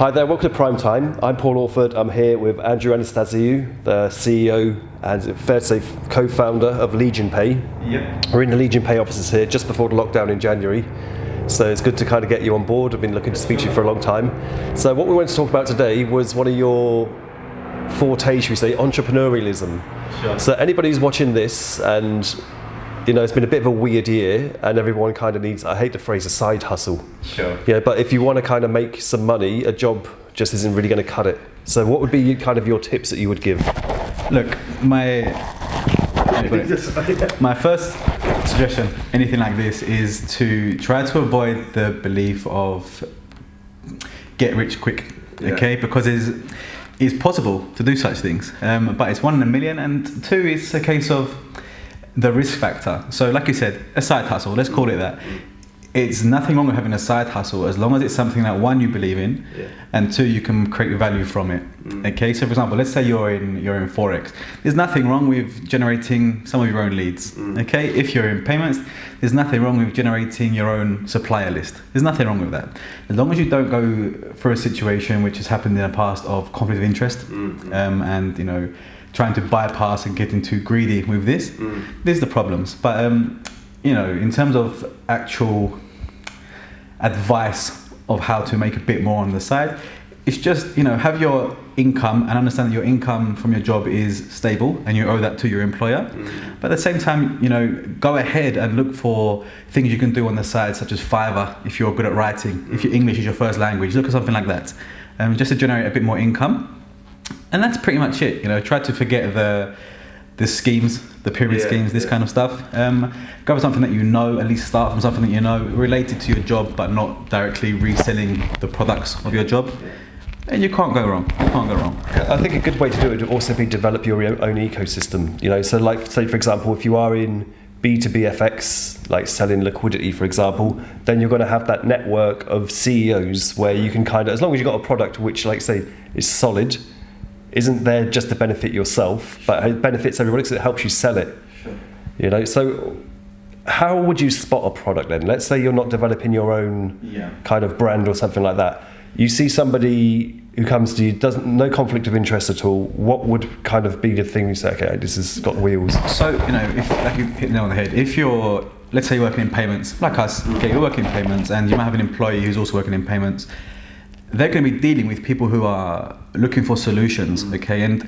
Hi there, welcome to Prime Time. I'm Paul Orford. I'm here with Andrew Anastasiou, the CEO and fair to say co-founder of Legion Pay. Yep. We're in the Legion Pay offices here just before the lockdown in January. So it's good to kind of get you on board. I've been looking to speak to you for a long time. So what we wanted to talk about today was one of your forte, should we say, entrepreneurialism. Sure. So anybody who's watching this and it's been a bit of a weird year and everyone kind of needs, I hate the phrase, a side hustle. Sure. Yeah, but if you want to kind of make some money, a job just isn't really going to cut it. So what would be kind of your tips that you would give? Look, my first suggestion, anything like this, is to try to avoid the belief of get rich quick, okay? Because it's possible to do such things, but it's 1 in a million, and 2, it's a case of the risk factor. So like you said, a side hustle, let's call it that. It's nothing wrong with having a side hustle as long as it's something that 1, you believe in, and 2, you can create value from it. Okay, so for example, let's say you're in Forex. There's nothing wrong with generating some of your own leads. Okay, if you're in payments, there's nothing wrong with generating your own supplier list. There's nothing wrong with that. As long as you don't go through a situation which has happened in the past of conflict of interest, and trying to bypass and getting too greedy with this, there's the problems. But in terms of actual advice of how to make a bit more on the side, it's just have your income and understand that your income from your job is stable and you owe that to your employer. But at the same time, go ahead and look for things you can do on the side, such as Fiverr if you're good at writing, if your English is your first language, look at something like that, just to generate a bit more income. And that's pretty much it. Try to forget the schemes, the pyramid schemes, this kind of stuff. Go for something that at least start from something that related to your job, but not directly reselling the products of your job. And you can't go wrong. I think a good way to do it would also be develop your own ecosystem. So like, say for example, if you are in B2B FX, like selling liquidity, for example, then you're going to have that network of CEOs where you can kind of, as long as you've got a product which, like say, is solid, isn't there just to benefit yourself, but it benefits everybody because it helps you sell it. Sure. So how would you spot a product then? Let's say you're not developing your own kind of brand or something like that. You see somebody who comes to you, no conflict of interest at all. What would kind of be the thing you say, okay, this has got wheels? So, if like you hit the nail on the head, if let's say you're working in payments, like us, okay, you're working in payments and you might have an employee who's also working in payments, they're going to be dealing with people who are looking for solutions, okay? And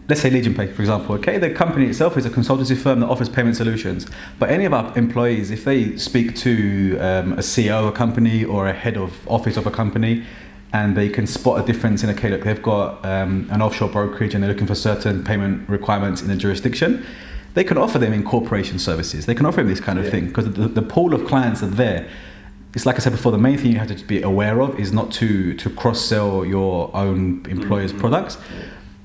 let's say Legion Pay, for example, okay? The company itself is a consultancy firm that offers payment solutions. But any of our employees, if they speak to a CEO of a company or a head of office of a company, and they can spot a difference in, okay, look, they've got an offshore brokerage and they're looking for certain payment requirements in a jurisdiction, they can offer them incorporation services. They can offer them this kind of thing because the pool of clients are there. It's like I said before, the main thing you have to be aware of is not to cross-sell your own employer's products.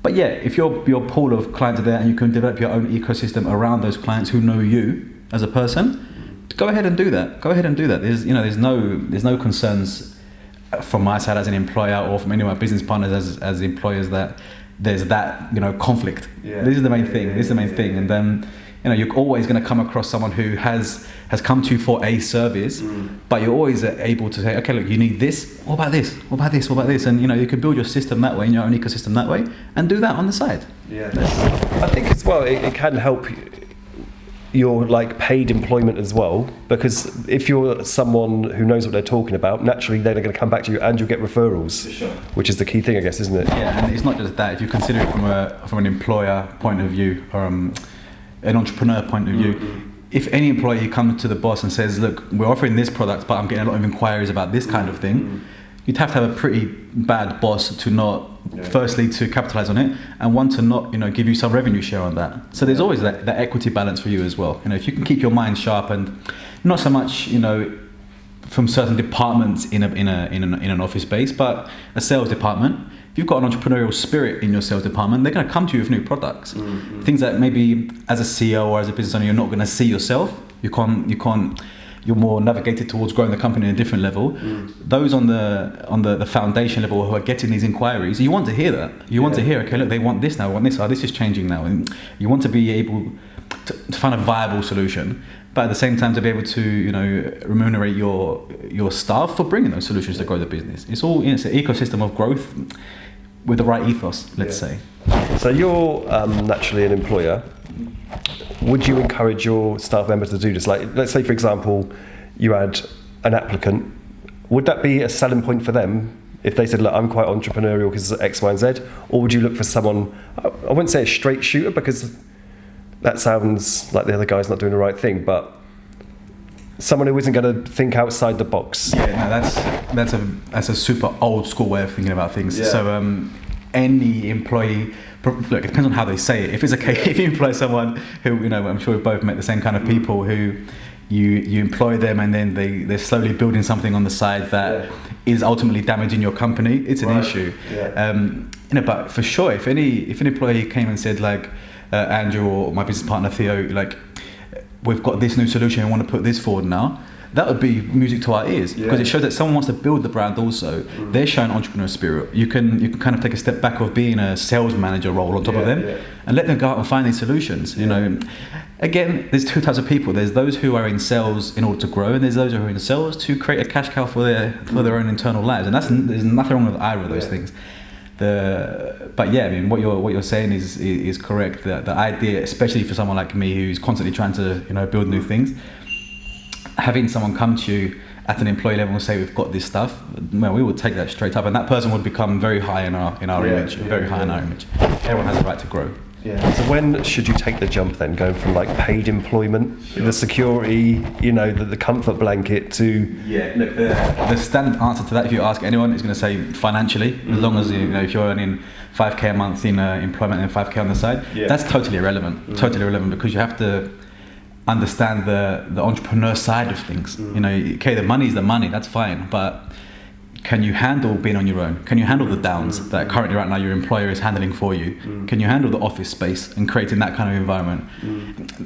But if your pool of clients are there and you can develop your own ecosystem around those clients who know you as a person, go ahead and do that. There's no concerns from my side as an employer or from any of my business partners as employers that there's that conflict. This is the main thing. And then you're always going to come across someone who has come to you for a service, but you're always able to say, okay, look, you need this. What about this? What about this? What about this? And you can build your system that way, in your own ecosystem that way, and do that on the side. I think as well, it can help your paid employment as well, because if you're someone who knows what they're talking about, naturally they're going to come back to you and you'll get referrals, which is the key thing, I guess, isn't it? Yeah, and it's not just that. If you consider it from an employer point of view or an entrepreneur point of view, if any employee comes to the boss and says, look, we're offering this product, but I'm getting a lot of inquiries about this kind of thing, you'd have to have a pretty bad boss to not, firstly, to capitalize on it, and one, to not, give you some revenue share on that. So there's always that equity balance for you as well. If you can keep your mind sharp and not so much, from certain departments in an office space, but a sales department. If you've got an entrepreneurial spirit in your sales department, they're going to come to you with new products. Things that maybe as a CEO or as a business owner you're not going to see yourself. You're more navigated towards growing the company at a different level. Those on the foundation level who are getting these inquiries, you want to hear that. You want to hear, okay, look, they want this now, I want this, this is changing now. And you want to be able to find a viable solution. but at the same time to be able to remunerate your staff for bringing those solutions to grow the business. It's an ecosystem of growth with the right ethos, let's say. So you're naturally an employer. Would you encourage your staff members to do this? Like, let's say, for example, you had an applicant. Would that be a selling point for them if they said, look, I'm quite entrepreneurial because of X, Y, and Z? Or would you look for someone, I wouldn't say a straight shooter because that sounds like the other guy's not doing the right thing, but someone who isn't going to think outside the box? Yeah, no, that's a super old school way of thinking about things. Yeah. So any employee, look, it depends on how they say it. If it's if you employ someone who, I'm sure we've both met the same kind of people who you employ them and then they're slowly building something on the side that is ultimately damaging your company, it's an issue. Yeah. But for sure, if an employee came and said like, Andrew or my business partner Theo, like, we've got this new solution and want to put this forward now, that would be music to our ears, because it shows that someone wants to build the brand also. They're showing entrepreneurial spirit. You can kind of take a step back of being a sales manager role on top of them and let them go out and find these solutions. Again, there's two types of people. There's those who are in sales in order to grow, and there's those who are in sales to create a cash cow for their own internal lives. And there's nothing wrong with either of those things. But yeah, I mean, what you're saying is correct. The idea, especially for someone like me who's constantly trying to build new things, having someone come to you at an employee level and say we've got this stuff, well, we would take that straight up, and that person would become very high in our image, very high in our image. Everyone has a right to grow. Yeah. So when should you take the jump then, going from like paid employment, the security, the comfort blanket to... Yeah, look, the standard answer to that, if you ask anyone, is going to say financially. As long as if you're earning 5k a month in employment and 5k on the side, that's totally irrelevant. Totally irrelevant, because you have to understand the entrepreneur side of things. Okay, the money is the money, that's fine, but can you handle being on your own? Can you handle the downs that currently right now your employer is handling for you? Can you handle the office space and creating that kind of environment?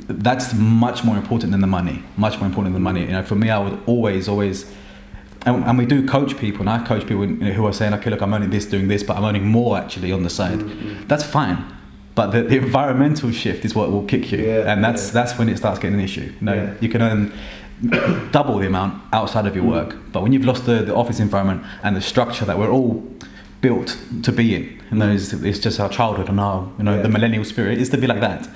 That's much more important than the money. Much more important than the money. For me, I would always, and we do coach people, and I coach people who are saying, okay, look, I'm earning this, doing this, but I'm earning more actually on the side. That's fine. But the environmental shift is what will kick you, and that's when it starts getting an issue. You can earn double the amount outside of your work, but when you've lost the office environment and the structure that we're all built to be in, it's just our childhood and our the millennial spirit is to be like that.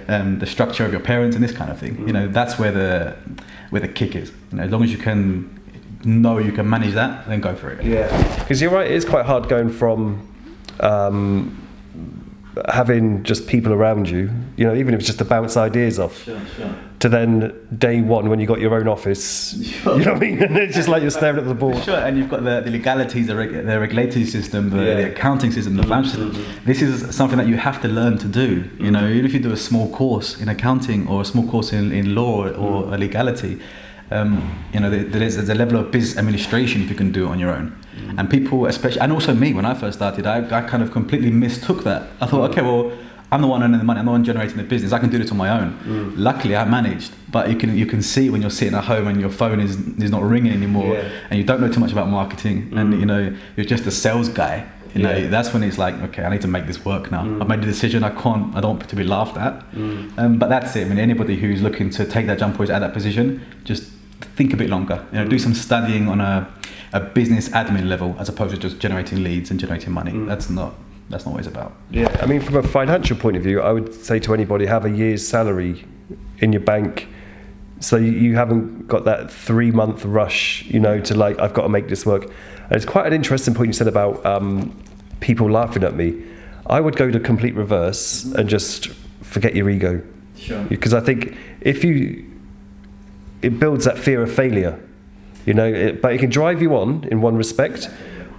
The structure of your parents and this kind of thing, that's where the kick is. As long as you can manage that, then go for it. Because you're right, it is quite hard going from having just people around you, even if it's just to bounce ideas off, to then day one when you got your own office, you know what I mean? And it's just like you're staring at the board. Sure, and you've got the legalities, the regulatory system, the accounting system, the financial system. This is something that you have to learn to do. Even if you do a small course in accounting or a small course in law or legality, there's a level of business administration if you can do it on your own. And people, especially, and also me, when I first started, I kind of completely mistook that. I thought, okay, well, I'm the one earning the money, I'm the one generating the business, I can do this on my own. Luckily, I managed, but you can see when you're sitting at home and your phone is not ringing anymore, and you don't know too much about marketing, and you're just a sales guy. That's when it's like, okay, I need to make this work now. I've made the decision. I don't want to be laughed at. But that's it. I mean, anybody who's looking to take that jump or is at that position, just think a bit longer. Do some studying on a business admin level as opposed to just generating leads and generating money. That's not what it's about. Yeah, I mean, from a financial point of view, I would say to anybody, have a year's salary in your bank, so you haven't got that 3-month rush, to like, I've got to make this work. And it's quite an interesting point you said about people laughing at me. I would go to complete reverse and just forget your ego. Sure. Because I think it builds that fear of failure, but it can drive you on in one respect,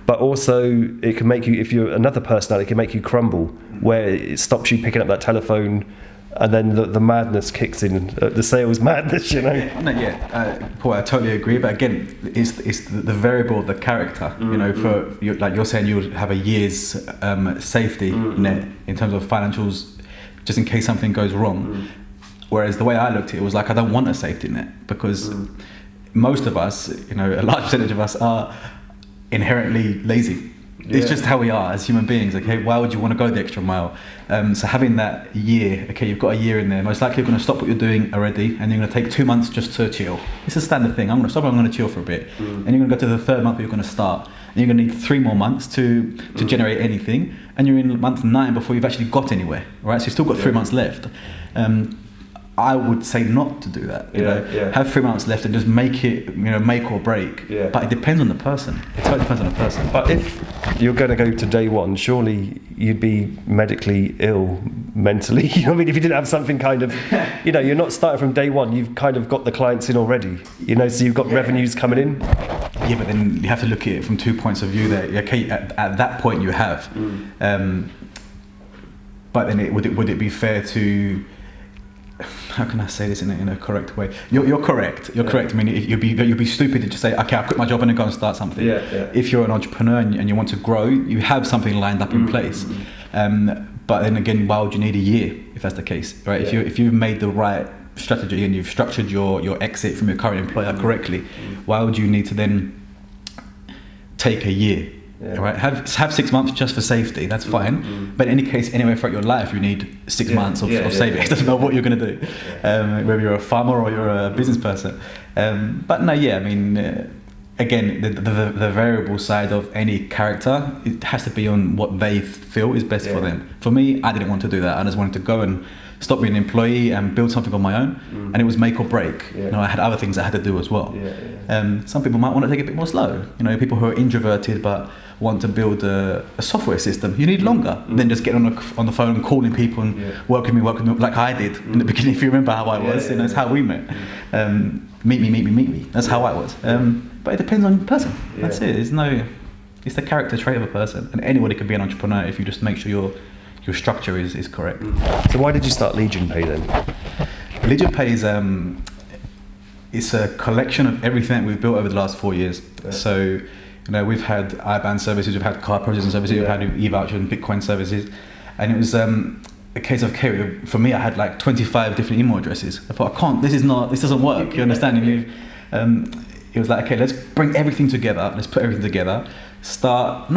but also it can make you, if you're another personality, it can make you crumble, where it stops you picking up that telephone, and then the madness kicks in, the sales madness, Paul, I totally agree, but again, it's the variable of the character. For like you're saying, you would have a year's safety net in terms of financials, just in case something goes wrong. Whereas the way I looked at it was like, I don't want a safety net, because most of us, a large percentage of us are inherently lazy. It's just how we are as human beings. Okay, why would you want to go the extra mile? So having that year, okay, you've got a year in there. Most likely you're going to stop what you're doing already, and you're going to take 2 months just to chill. It's a standard thing. I'm going to stop. I'm going to chill for a bit, and you're going to go to the third month where you're going to start, and you're going to need 3 more months to generate anything, and you're in month 9 before you've actually got anywhere. Right? So you've still got 3 months left. I would say not to do that. You know, have 3 months left and just make it, make or break. Yeah. But it depends on the person. It totally depends on the person. But if you're going to go to day one, surely you'd be medically ill mentally. You know what I mean? If you didn't have something kind of, you're not starting from day one. You've kind of got the clients in already. So you've got revenues coming in. Yeah, but then you have to look at it from 2 points of view. There, okay, at that point you have. But then would it be fair to? How can I say this in a correct way? You're correct. You're correct. I mean, you'd be stupid to just say, okay, I'll quit my job and then go and start something. If you're an entrepreneur and you want to grow, you have something lined up in place. But then again, why would you need a year if that's the case, right? If you've made the right strategy and you've structured your exit from your current employer correctly, why would you need to then take a year? Right, have 6 months just for safety. That's fine. But in any case, anywhere throughout your life, you need 6 months of savings. It doesn't matter what you're going to do, whether you're a farmer or you're a business person. But no, I mean, again, the variable side of any character, it has to be on what they feel is best for them. For me, I didn't want to do that. I just wanted to go and stop being an employee and build something on my own, and it was make or break. I had other things I had to do as well. Some people might want to take it a bit more slow. People who are introverted but want to build a software system, you need longer than just getting on the phone and calling people and work with me like I did in the beginning. If you remember how I was, it's how we met. Meet me. That's how I was. But it depends on the person. That's it. It's the character trait of a person, and anybody can be an entrepreneur if you just make sure your structure is correct. So why did you start Legion Pay then? Legion Pay is it's a collection of everything that we've built over the last 4 years. So we've had IBAN services, we've had card processing services, we've had e-voucher and Bitcoin services, and it was a case of for me, I had like 25 different email addresses. I thought, this doesn't work. You understand? It was like, okay, let's bring everything together. Let's put everything together. Start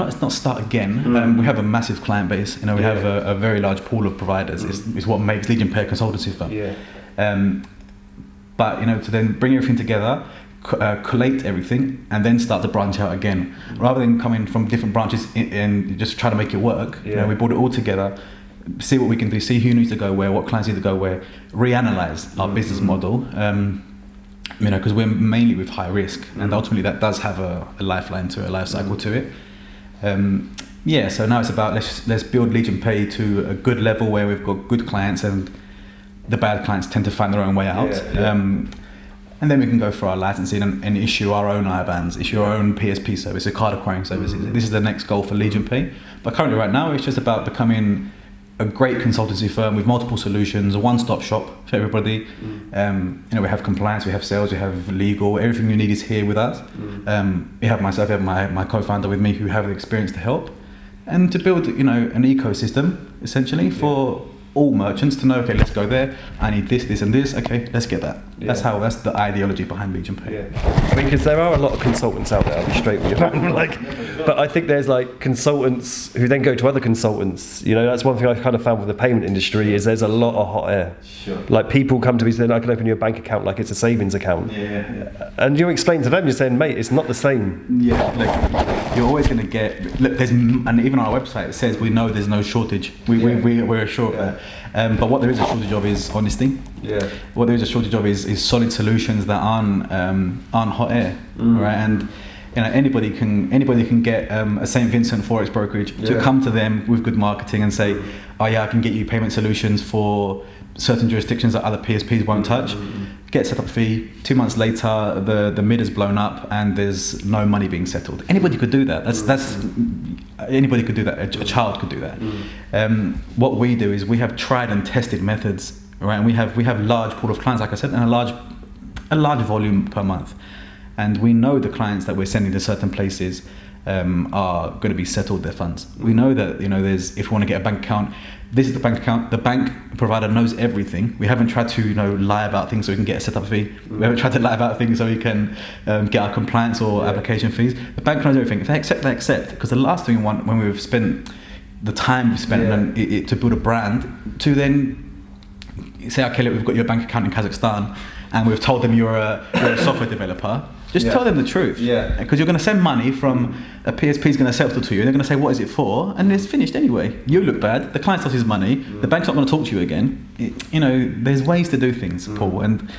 again. We have a massive client base. We have a very large pool of providers. It's what makes Legion Pay a consultancy firm. But to then bring everything together, collate everything, and then start to branch out again, rather than coming from different branches and just try to make it work. We brought it all together, see what we can do, see who needs to go where, what clients need to go where, reanalyze our business model. Because we're mainly with high risk, and ultimately that does have a lifeline to it, a life cycle to it. So now it's about let's build Legion Pay to a good level where we've got good clients, and the bad clients tend to find their own way out. And then we can go for our licensing and issue our own IBANs, issue our own PSP service, a card acquiring services. This is the next goal for Legion Pay. But currently, right now, it's just about becoming a great consultancy firm with multiple solutions, a one-stop shop for everybody. We have compliance, we have sales, we have legal. Everything you need is here with us. We have myself, we have my co-founder with me who have the experience to help, and to build an ecosystem essentially for all merchants to know, okay, let's go there, I need this and this, okay, let's get that. That's the ideology behind Legion Pay. Because there are a lot of consultants out there, I'll be straight with you, but I think there's consultants who then go to other consultants. That's one thing I kind of found with the payment industry is there's a lot of hot air. People come to me saying, I can open you a bank account like it's a savings account. And you explain to them, you're saying, mate, it's not the same. You're always going to get, and even on our website it says we know there's no shortage. We're assured of that. But what there is a shortage of is honesty. What there is a shortage of is solid solutions that aren't hot air, right? And anybody can get a St. Vincent Forex brokerage to come to them with good marketing and say, I can get you payment solutions for certain jurisdictions that other PSPs won't touch. Get a setup fee. 2 months later, the mid has blown up and there's no money being settled. Anybody could do that. Anybody could do that. A child could do that. What we do is we have tried and tested methods, right? And we have large pool of clients, like I said, and a large volume per month. And we know the clients that we're sending to certain places, are going to be settled their funds. We know that, there's, if you want to get a bank account, this is the bank account. The bank provider knows everything. We haven't tried to, lie about things so we can get a setup fee. We haven't tried to lie about things so we can get our compliance or application fees. The bank knows everything. If they accept, they accept. Because the last thing we want, when we've spent the time we've spent to build a brand, to then say, okay, look, we've got your bank account in Kazakhstan, and we've told them you're a software developer. Just tell them the truth. Yeah. Because you're going to send money from a PSP is going to settle to you. They're going to say, what is it for? And it's finished anyway. You look bad. The client lost his money. The bank's not going to talk to you again. There's ways to do things, Paul. And,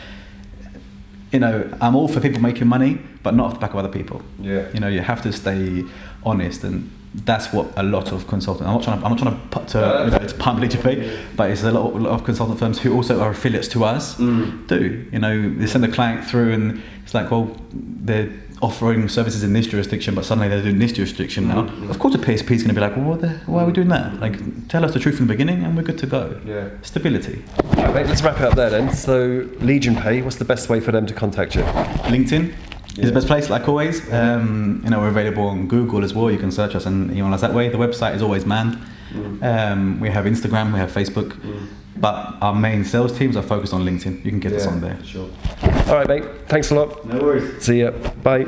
I'm all for people making money, but not off the back of other people. Yeah. You have to stay honest, and that's what a lot of consultants. I'm not trying to put it's pump literally, but it's a lot of consultant firms who also are affiliates to us do. They send the client through, and it's like, well, they're offering services in this jurisdiction, but suddenly they're doing this jurisdiction now. Of course, a PSP is going to be like, well, why are we doing that? Like, tell us the truth from the beginning, and we're good to go. Yeah. Stability. All right, let's wrap it up there then. So, Legion Pay, what's the best way for them to contact you? LinkedIn. Is the best place, like always. We're available on Google as well. You can search us and email us that way. The website is always manned. We have Instagram, we have Facebook, but our main sales teams are focused on LinkedIn. You can get us on there. Sure. All right, mate. Thanks a lot. No worries. See ya. Bye.